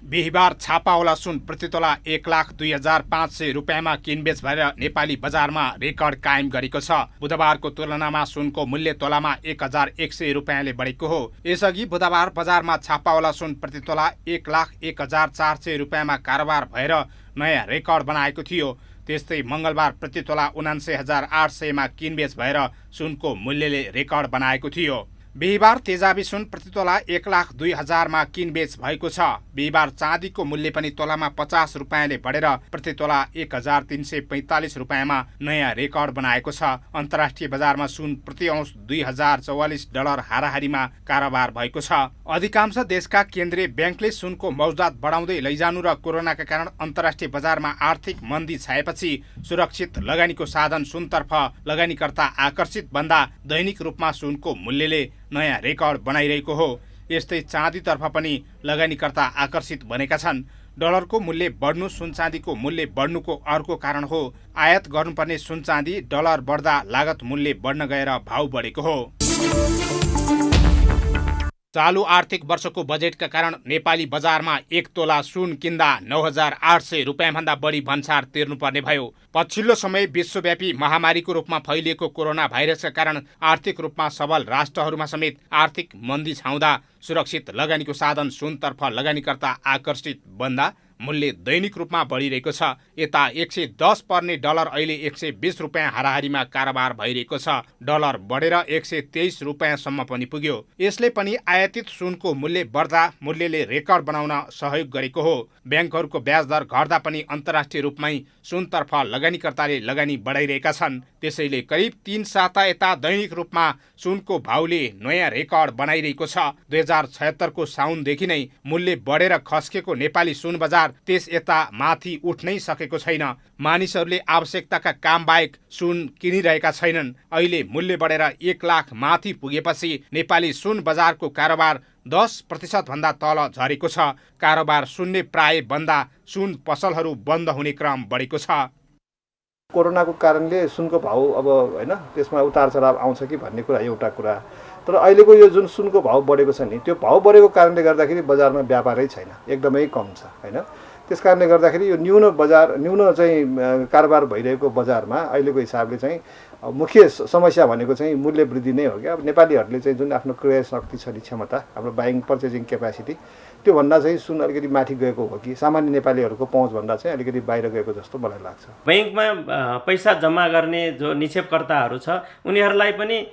बिहिबार छापावाला सुन प्रतितोला 1,02,500 रुपियाँमा किनबेच भएर नेपाली बजारमा रेकर्ड कायम गरेको छ। बुधबारको तुलनामा सुनको मूल्य तोलामा 1,100 रुपियाँले बढेको हो। यसअघि बुधबार बजारमा छापावाला सुन प्रतितोला 1,01,400 रुपियाँमा कारोबार भएर नयाँ रेकर्ड बनाएको थियो। त्यस्तै मङ्गलबार प्रतितोला 79,800मा किनबेच भएर सुनको मूल्यले रेकर्ड बनाएको थियो। बिहिबार तेजाबी सुन प्रतितोला 1,02,000मा किनबेच भएको छ। बिहिबार चाँदीको मूल्य पनि तोलामा 50 रुपियाँले बढेर प्रतितोला 1,345 रुपियाँमा नयाँ रेकर्ड बनाएको छ। अन्तर्राष्ट्रिय बजारमा सुन प्रति औँस $2,044 हाराहारीमा कारोबार भएको छ। अधिकांश देशका केन्द्रीय ब्याङ्कले सुनको मौजात बढाउँदै लैजानु र कोरोनाका कारण अन्तर्राष्ट्रिय बजारमा आर्थिक मन्दी छाएपछि सुरक्षित लगानीको साधन सुनतर्फ लगानीकर्ता आकर्षित बन्दा दैनिक रूपमा सुनको मूल्यले नयाँ रेकर्ड बनाइरहेको हो। यस्तै चाँदीतर्फ पनि लगानीकर्ता आकर्षित बनेका छन्। डलरको मूल्य बढ्नु सुनचाँदीको मूल्य बढ्नुको अर्को कारण हो। आयात गर्नुपर्ने सुनचाँदी डलर बढ्दा लागत मूल्य बढ्न गएर भाउ बढेको हो। चालु आर्थिक वर्षको बजेटका कारण नेपाली बजारमा 1 तोला सुन किन्दा 9,800 रुपियाँभन्दा बढी भन्सार तिर्नुपर्ने भयो। पछिल्लो समय विश्वव्यापी महामारीको रूपमा फैलिएको कोरोना भाइरसका कारण आर्थिक रूपमा सबल राष्ट्रहरूमा समेत आर्थिक मन्दी छाउँदा सुरक्षित लगानीको साधन सुनतर्फ लगानीकर्ता आकर्षित बन्दा मूल्य दैनिक रूपमा बढिरहेको छ। यता 110 पर्ने डलर अहिले 120 रुपियाँ हाराहारीमा कारोबार भइरहेको छ। डलर बढेर 123 रुपियाँसम्म पनि पुग्यो। यसले पनि आयातित सुनको मूल्य बढ्दा मूल्यले रेकर्ड बनाउन सहयोग गरेको हो। ब्याङ्कहरूको ब्याज दर घट्दा पनि अन्तर्राष्ट्रिय रूपमै सुनतर्फ लगानीकर्ताले लगानी बढाइरहेका छन्। त्यसैले करिब 3 साता यता दैनिक रूपमा सुनको भाउले नयाँ रेकर्ड बनाइरहेको छ। 2076को साउनदेखि नै मूल्य बढेर खस्केको नेपाली सुन बजार त्यस यता माथि उठ्नै सकेको छैन। मानिसहरूले आवश्यकताका काम बाहेक सुन किनिरहेका छैनन्। अहिले मूल्य बढेर 1 लाख माथि पुगेपछि नेपाली सुन बजारको कारोबार 10% भन्दा तल झरेको छ। कारोबार शून्य प्राय बन्दा सुन पसलहरू बन्द हुने क्रम बढेको छ। कोरोनाको कारणले सुनको भाउ अब हैन त्यसमा उतार चढाव आउँछ कि भन्ने कुरा एउटा कुरा। तर अहिलेको यो जुन सुनको भाउ बढेको छ नि त्यो भाउ बढेको कारणले गर्दाखेरि बजारमा व्यापारै छैन, एकदमै कम छ हैन। त्यसकारणले गर्दाखेरि यो न्यून चाहिँ कारोबार भइरहेको बजारमा अहिलेको हिसाबले चाहिँ मुख्य समस्या भनेको चाहिँ मूल्य वृद्धि नै हो क्या। अब नेपालीहरूले चाहिँ जुन आफ्नो क्रय शक्ति छ नि क्षमता हाम्रो बाइङ पर्चेजिङ क्यापासिटी त्योभन्दा चाहिँ सुन अलिकति माथि गएको हो कि सामान्य नेपालीहरूको पहुँचभन्दा चाहिँ अलिकति बाहिर गएको जस्तो मलाई लाग्छ। ब्याङ्कमा पैसा जम्मा गर्ने जो निक्षेपकर्ताहरू छ उनीहरूलाई पनि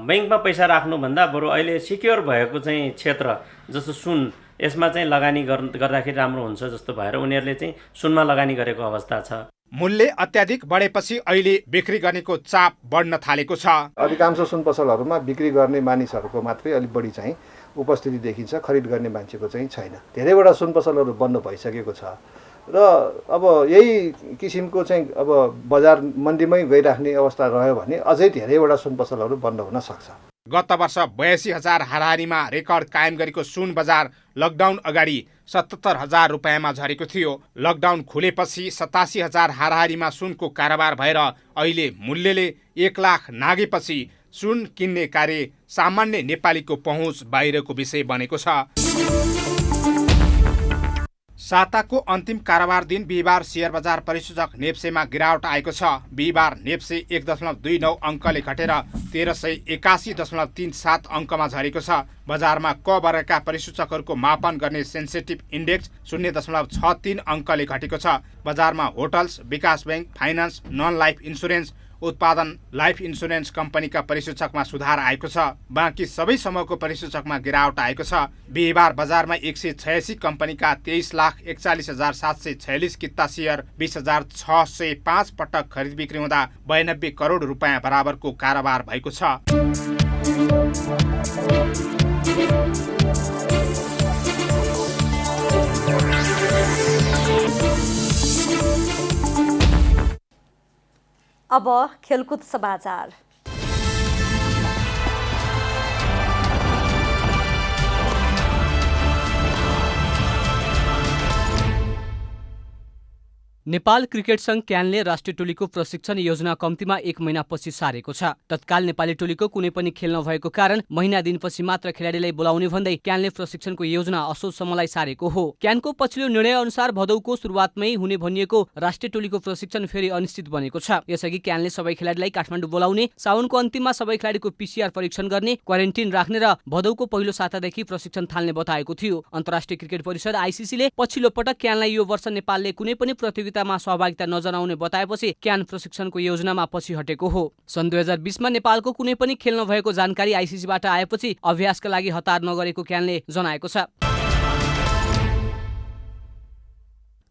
ब्याङ्कमा पैसा राख्नुभन्दा बरु अहिले सिक्योर भएको चाहिँ क्षेत्र जस्तो सुन यसमा चाहिँ लगानी गर्दाखेरि राम्रो हुन्छ जस्तो भएर उनीहरूले चाहिँ सुनमा लगानी गरेको अवस्था छ। मूल्य अत्याधिक बढेपछि अहिले बिक्री गर्नेको चाप बढ्न थालेको छ। अधिकांश सुन पसलहरूमा बिक्री गर्ने मानिसहरूको मात्रै अलिक बढी चाहिँ उपस्थिति देखिन्छ, खरिद गर्ने मान्छेको चाहिँ छैन। धेरैवटा सुन पसलहरू बन्द भइसकेको छ र अब यही किसिमको चाहिँ अब बजार मन्दीमै गइराख्ने अवस्था रह्यो भने अझै धेरैवटा सुन पसलहरू बन्द हुन सक्छ। गत वर्ष 82,000 हाराहारीमा रेकर्ड कायम गरेको सुन बजार लकडाउन अगाडि 77,000 रुपियाँमा झरेको थियो। लकडाउन खुलेपछि 87,000 हाराहारीमा सुनको कारोबार भएर अहिले मूल्यले 1 लाख नागेपछि सुन किन्ने कार्य सामान्य नेपालीको पहुँच बाहिरको विषय बनेको छ। साताको अन्तिम कारोबार दिन बिहिबार शेयर बजार परिसूचक नेप्सेमा गिरावट आएको छ। बिहिबार नेप्से 1.29 अङ्कले घटेर 1381.37 अङ्कमा झरेको छ। बजारमा क वर्गका परिसूचकहरूको मापन गर्ने सेन्सिटिभ इन्डेक्स 0.63 अङ्कले घटेको छ। बजारमा hotels, Vikas bank, finance, non life insurance, उत्पादन लाइफ इन्सुरेन्स कम्पनीका परिसूचकमा सुधार आएको छ। बाँकी सबै समूहको परिसूचकमा गिरावट आएको छ। बिहिबार बजारमा 186 कम्पनीका 23,41,746 किता सेयर 20,605 पटक खरिद बिक्री हुँदा 92 करोड रुपियाँ बराबरको कारोबार भएको छ। अब खेलकुद समाचार। नेपाल क्रिकेट संघ क्यानले राष्ट्रिय टोलीको प्रशिक्षण योजना कम्तीमा 1 महिनापछि सारेको छ। तत्काल नेपाली टोलीको कुनै पनि खेल नभएको कारण महिना दिनपछि मात्र खेलाडीलाई बोलाउने भन्दै क्यानले प्रशिक्षणको योजना असोजसम्मलाई सारेको हो। क्यानको पछिल्लो निर्णय अनुसार भदौको सुरुवातमै हुने भनिएको राष्ट्रिय टोलीको प्रशिक्षण फेरि अनिश्चित बनेको छ। यसअघि क्यानले सबै खेलाडीलाई काठमाडौँ बोलाउने, साउनको अन्तिममा सबै खेलाडीको PCR परीक्षण गर्ने, क्वारेन्टिन राख्ने र भदौको पहिलो सातादेखि प्रशिक्षण थाल्ने बताएको थियो। अन्तर्राष्ट्रिय क्रिकेट परिषद ICCले पछिल्लो पटक क्यानलाई यो वर्ष नेपालले कुनै पनि प्रतियोगितामा सहभागिता नजनाउने बताएपछि क्यान प्रशिक्षणको योजनामा पछि हटेको हो। सन् 2020मा नेपालको कुनै पनि खेल नभएको जानकारी ICCबाट आएपछि अभ्यासका लागि हतार नगरेको क्यानले जनाएको छ।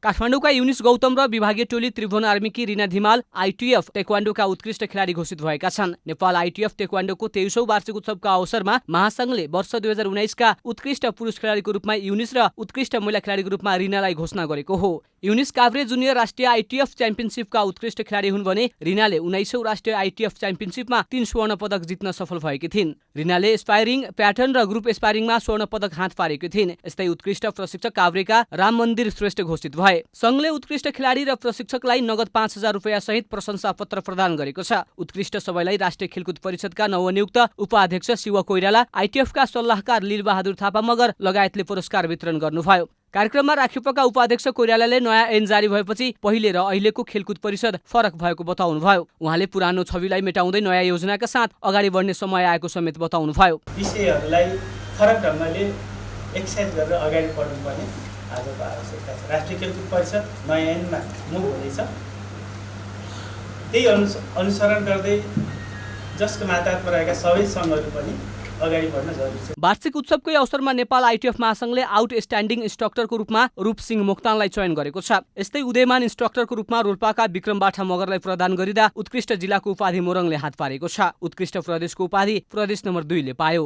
काठमाडौँका युनिस गौतम र विभागीय टोली त्रिभुवन आर्मीकी रिना धिमाल ITF टेक्वान्डोका उत्कृष्ट खेलाडी घोषित भएका छन्। नेपाल ITF टेक्वान्डोको 23औं वार्षिक उत्सवका अवसरमा महासंघले वर्ष 2019का उत्कृष्ट पुरुष खेलाडीको रूपमा युनिस र उत्कृष्ट महिला खेलाडीको रूपमा रिनालाई घोषणा गरेको हो। युनिस काभ्रे जुनियर राष्ट्रिय ITF च्याम्पियनसिपका उत्कृष्ट खेलाडी हुन् भने रिनाले 19औं राष्ट्रिय ITF च्याम्पियनसिपमा 3 स्वर्ण पदक जित्न सफल भएकी थिइन्। रिनाले स्पायरिङ, प्याटर्न र ग्रुप स्पायरिङमा स्वर्ण पदक हात पारेकी थिइन्। यस्तै उत्कृष्ट प्रशिक्षक काभ्रेका राम मन्दिर श्रेष्ठ घोषित भए। संघले उत्कृष्ट खेलाडी र प्रशिक्षकलाई नगद 5,000 रुपियाँ सहित प्रशंसा पत्र प्रदान गरेको छ। उत्कृष्ट सबैलाई राष्ट्रिय खेलकुद परिषदका नवनियुक्त उपाध्यक्ष शिव कोइराला, ITF का सल्लाहकार लीलबहादुर थापा मगर लगायतले पुरस्कार वितरण गर्नुभयो। कार्यक्रममा राखेपका उपाध्यक्ष कोइरालाले नयाँ ऐन जारी भएपछि पहिले र अहिलेको खेलकुद परिषद फरक भएको बताउनुभयो। उहाँले पुरानो छविलाई मेटाउँदै नयाँ योजनाका साथ अगाडि बढ्ने समय आएको समेत बताउनुभयो। विषयहरूलाई फरक ढङ्गले एक्सर्साइज गरेर अगाडि बढ्नुपर्ने आजको आवश्यकता छ। राष्ट्रिय खेलकुद परिषद नयाँ ऐनमा मुख हुँदैछ, त्यही अनुसरण गर्दै जसको माताहतमा रहेका सबै सङ्घहरू पनि अगाडि बढ्न जरुरी छ। वार्षिक उत्सवकै अवसरमा नेपाल ITF महासंघले आउटस्ट्यान्डिङ इन्स्ट्रक्टरको रूपमा रूपसिंह मोक्तानलाई चयन गरेको छ। यस्तै उदयमान इन्स्ट्रक्टरको रूपमा रोल्पाका विक्रमबाठा मगरलाई प्रदान गरिँदा उत्कृष्ट जिल्लाको उपाधि मोरङले हात पारेको छ। उत्कृष्ट प्रदेशको उपाधि प्रदेश नम्बर 2 ले पायो।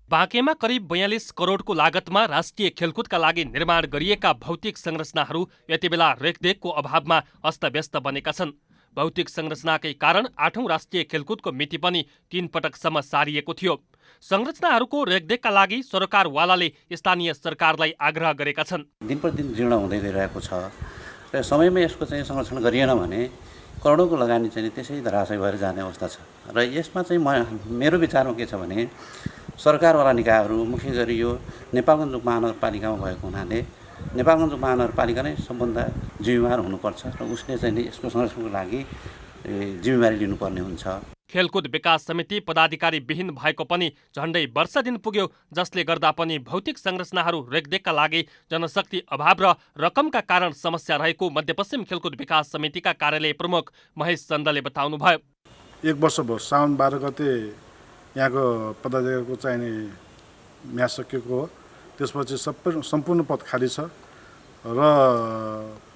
बाँकेमा करिब 42 करोडको लागतमा राष्ट्रिय खेलकुदका लागि निर्माण गरिएका भौतिक संरचनाहरू यतिबेला रेखदेखको अभावमा अस्तव्यस्त बनेका छन्। भौतिक संरचनाकै कारण 8औं राष्ट्रिय खेलकुदको मिति पनि 3 पटकसम्म सारिएको थियो। संरचनाहरूको रेखदेखका लागि सरकारवालाले स्थानीय सरकारलाई आग्रह गरेका छन्। दिन प्रतिदिन जीर्ण हुँदै गइरहेको छ र समयमै यसको चाहिँ संरक्षण गरिएन भने करोडौँको लगानी चाहिँ त्यसै धराशय भएर जाने अवस्था छ। र यसमा चाहिँ मेरो विचारमा के छ भने सरकारवाला निकायहरू मुख्य गरी यो नेपालगञ्ज उपमहानगरपालिकामा भएको हुनाले नेपालगञ्ज उपमहानगरपालिका नै सबभन्दा जिम्मेवार हुनुपर्छ र उसले चाहिँ यसको संरक्षणको लागि जिम्मेवारी लिनुपर्ने हुन्छ। खेलकुद विकास समिति पदाधिकारी विहीन भएको पनि झण्डै वर्ष दिन पुग्यो, जसले गर्दा पनि भौतिक संरचनाहरू रेखदेखका लागि जनशक्ति अभाव र रकमका कारण समस्या रहेको मध्यपश्चिम खेलकुद विकास समितिका कार्यालय प्रमुख महेश चन्दले बताउनुभयो। 1 वर्ष भयो, साउन 12 गते यहाँको पदाधिकारीको चाहिने म्याच सकिएको हो। त्यसपछि सम्पूर्ण पद खाली छ र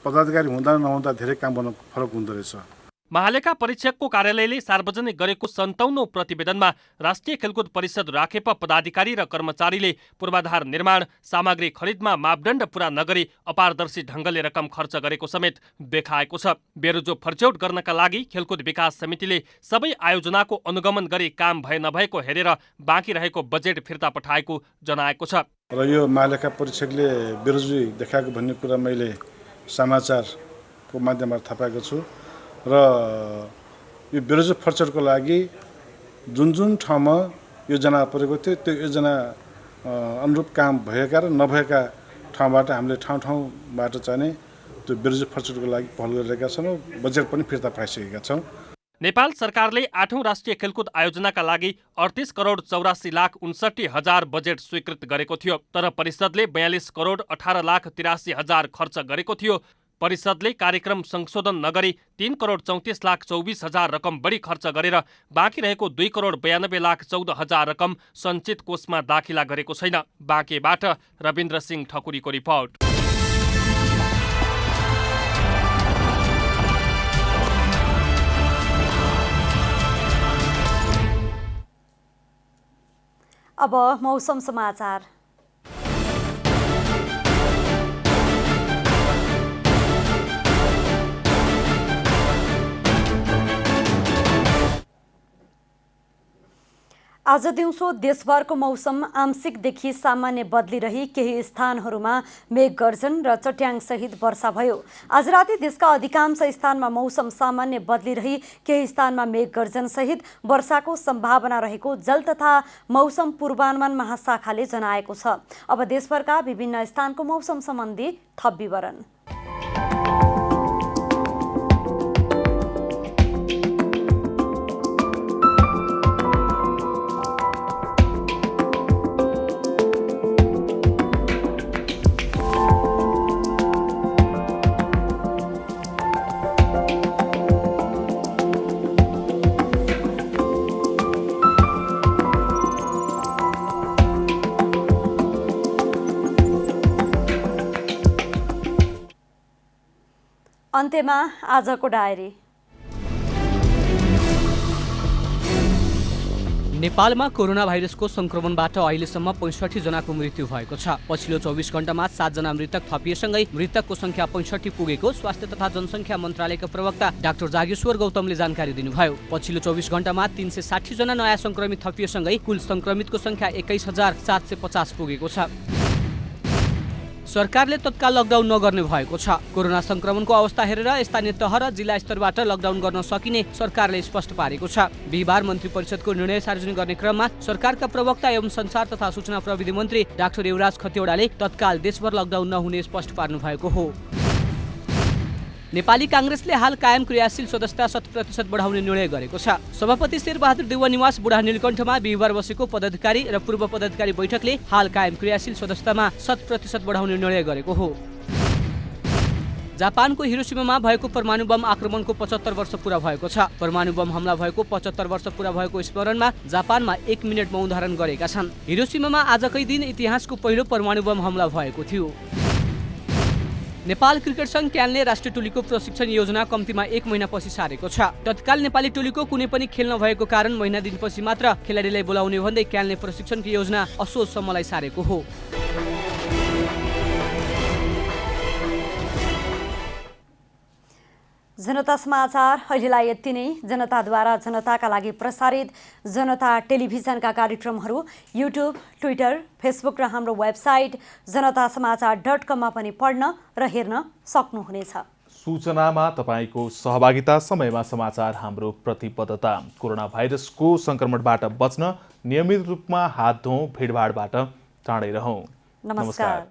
पदाधिकारी हुँदा नहुँदा धेरै काम गर्न फरक हुँदो रहेछ। महालेखा परीक्षकको कार्यालयले सार्वजनिक गरेको 57औं प्रतिवेदनमा राष्ट्रिय खेलकुद परिषद राखेप पदाधिकारी र कर्मचारीले पूर्वाधार निर्माण सामग्री खरिदमा मापदण्ड पूरा नगरी अपारदर्शी ढङ्गले रकम खर्च गरेको समेत देखाएको छ। बेरोजो फर्च्यौट गर्नका लागि खेलकुद विकास समितिले सबै आयोजनाको अनुगमन गरी काम भए नभएको हेरेर बाँकी रहेको बजेट फिर्ता पठाएको जनाएको छ। र यो महालेखा परीक्षकले बेरोजगारी देखाएको भन्ने कुरा मैले समाचारको माध्यमबाट थाहा पाएको छु र यो बेरोजगार फर्चरको लागि जुन ठाउँमा योजना परेको थियो त्यो योजना अनुरूप काम भएका र नभएका ठाउँबाट हामीले ठाउँबाट चाहिँ त्यो बेरोजगार फर्चरको लागि पहल गरिरहेका छौँ। बजेट पनि फिर्ता पाइसकेका छौँ। नेपाल सरकारले 8औं राष्ट्रिय खेलकुद आयोजनाका लागि 38 करोड 84 लाख 59 हजार बजेट स्वीकृत गरेको थियो, तर परिषदले 42 करोड 18 लाख 83 हजार खर्च गरेको थियो। परिषदले कार्यक्रम संशोधन नगरी 3 करोड 34 लाख 24 हजार रकम बढी खर्च गरेर बाँकी रहेको 2 करोड 92 लाख 14 हजार रकम सञ्चित कोषमा दाखिला गरेको छैन। बाँकेबाट रविन्द्र सिंह ठकुरीको रिपोर्ट। अब मौसम समाचार। आज दिउँसो देशभरको मौसम आंशिकदेखि सामान्य बदलिरही केही स्थानहरूमा मेघ गर्जन र चट्याङसहित वर्षा भयो। आज राति देशका अधिकांश स्थानमा मौसम सामान्य बदलिरही केही स्थानमा मेघ गर्जनसहित वर्षाको सम्भावना रहेको जल तथा मौसम पूर्वानुमान महाशाखाले जनाएको छ। अब देशभरका विभिन्न स्थानको मौसम सम्बन्धी थप विवरण। अन्त्यमा आजको डायरी। नेपालमा कोरोना भाइरसको संक्रमणबाट अहिलेसम्म 65 जनाको मृत्यु भएको छ। पछिल्लो 24 घण्टामा 7 जना मृतक थपिएसँगै मृतकको संख्या 65 पुगेको स्वास्थ्य तथा जनसङ्ख्या मन्त्रालयका प्रवक्ता डाक्टर जागेश्वर गौतमले जानकारी दिनुभयो। पछिल्लो 24 घण्टामा 360 जना नयाँ संक्रमित थपिएसँगै कुल संक्रमितको संख्या 21,750 पुगेको छ। सरकारले तत्काल लकडाउन नगर्ने भएको छ। कोरोना संक्रमणको अवस्था हेरेर स्थानीय तह र जिल्ला स्तरबाट लकडाउन गर्न सकिने सरकारले स्पष्ट पारेको छ। बिहिबार मन्त्री परिषदको निर्णय सार्वजनिक गर्ने क्रममा सरकारका प्रवक्ता एवं संचार तथा सूचना प्रविधि मन्त्री डाक्टर युवराज खतिवडाले तत्काल देशभर लकडाउन नहुने स्पष्ट पार्नु भएको हो। नेपाली कांग्रेसले हाल कायम क्रियाशील सदस्यता 100% बढाउने निर्णय गरेको छ। सभापति शेरबहादुर देउवा निवास बुढा नीलकण्ठमा बिहिबार बसेको पदाधिकारी र पूर्व पदाधिकारी बैठकले हाल कायम क्रियाशील सदस्यतामा 100% बढाउने निर्णय गरेको हो। जापानको हिरोसिमामा भएको परमाणु बम आक्रमणको 75 वर्ष पूरा भएको छ। परमाणु बम हमला भएको 75 वर्ष पूरा भएको स्मरणमा जापानमा 1 मिनेट मौन धारण गरेका छन्। हिरोसिमामा आजकै दिन इतिहासको पहिलो परमाणु बम हमला भएको थियो। नेपाल क्रिकेट संघ क्यानले राष्ट्रिय टोलीको प्रशिक्षण योजना कम्तीमा 1 महिनापछि सारेको छ। तत्काल नेपाली टोलीको कुनै पनि खेल नभएको कारण महिना दिनपछि मात्र खेलाडीलाई बोलाउने भन्दै क्यानले प्रशिक्षणको योजना असोजसम्मलाई सारेको हो। जनता समाचार अहिलेलाई यति नै। जनताद्वारा जनताका लागि प्रसारित जनता टेलिभिजनका कार्यक्रमहरू युट्युब, ट्विटर, फेसबुक र हाम्रो वेबसाइट जनतासमाचार.com मा पनि पढ्न र हेर्न सक्नुहुनेछ। सूचनामा तपाईको सहभागिता, समयमा समाचार हाम्रो प्रतिबद्धता। कोरोना भाइरसको संक्रमणबाट बच्न नियमित रूपमा हात धौँ, भिडभाडबाट टाढै रहौं। नमस्कार।